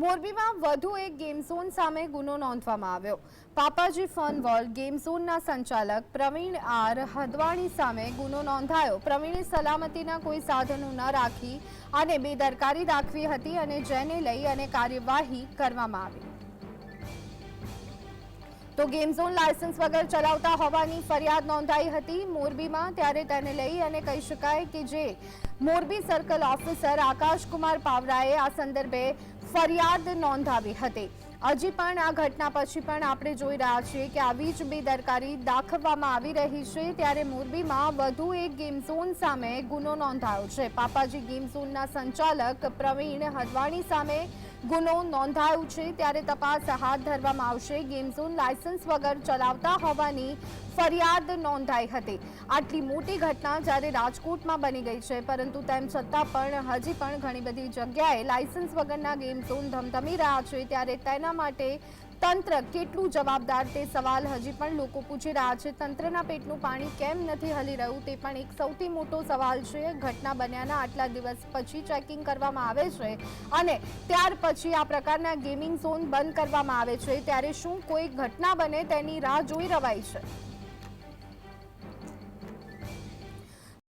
મોરબીમાં વધુ એક ગેમ ઝોન સામે ગુનો નોંધવામાં આવ્યો। પાપાજી ફન વર્લ્ડ ગેમ ઝોનના સંચાલક પ્રવીણ આર હદવાણી સામે ગુનો નોંધાયો। પ્રવીણે સલામતીના કોઈ સાધનો ન રાખી અને બેદરકારી દાખવી હતી અને જેને લઈ અને કાર્યવાહી કરવામાં આવી। તો ગેમ ઝોન લાયસન્સ વગર ચલાવતા હોવાની ફરિયાદ નોંધાઈ હતી મોરબીમાં। ત્યારે તેને લઈ અને કહી શકાય કે જે મોરબી સર્કલ ઓફિસર આકાશકુમાર પાવરાએ આ સંદર્ભે ફરિયાદ નોંધાવી હતી। હજી પણ આ ઘટના પછી પણ આપણે જોઈ રહ્યા છીએ કે આવી જ બેદરકારી દાખવવામાં આવી રહી છે। ત્યારે મોરબીમાં વધુ એક ગેમ ઝોન સામે ગુનો નોંધાયો છે। પાપાજી ગેમ ઝોનના સંચાલક પ્રવીણ હદવાણી સામે ગુનો નોંધાયો છે। ત્યારે તપાસ હાથ ધરવામાં આવશે। ગેમ ઝોન લાયસન્સ વગર ચલાવતા હોવાની ફરિયાદ નોંધાઈ હતી। આટલી મોટી ઘટના જ્યારે રાજકોટમાં બની ગઈ છે, પરંતુ તેમ છતાં પણ હજી પણ ઘણી બધી જગ્યાએ લાયસન્સ વગરના ગેમ ઝોન ધમધમી રહ્યા છે। ત્યારે તેના માટે તંત્ર કેટલું જવાબદાર તે સવાલ હજી પણ લોકો પૂછી રહ્યા છે। તંત્રના પેટનું પાણી કેમ નથી હલી રહ્યું તે પણ એક સૌથી મોટો સવાલ છે। ઘટના બન્યાના આટલા દિવસ પછી ચેકિંગ કરવામાં આવે છે અને ત્યાર પછી આ પ્રકારના ગેમિંગ ઝોન બંધ કરવામાં આવે છે। ત્યારે શું કોઈ ઘટના બને તેની રાહ જોઈ રવાય છે।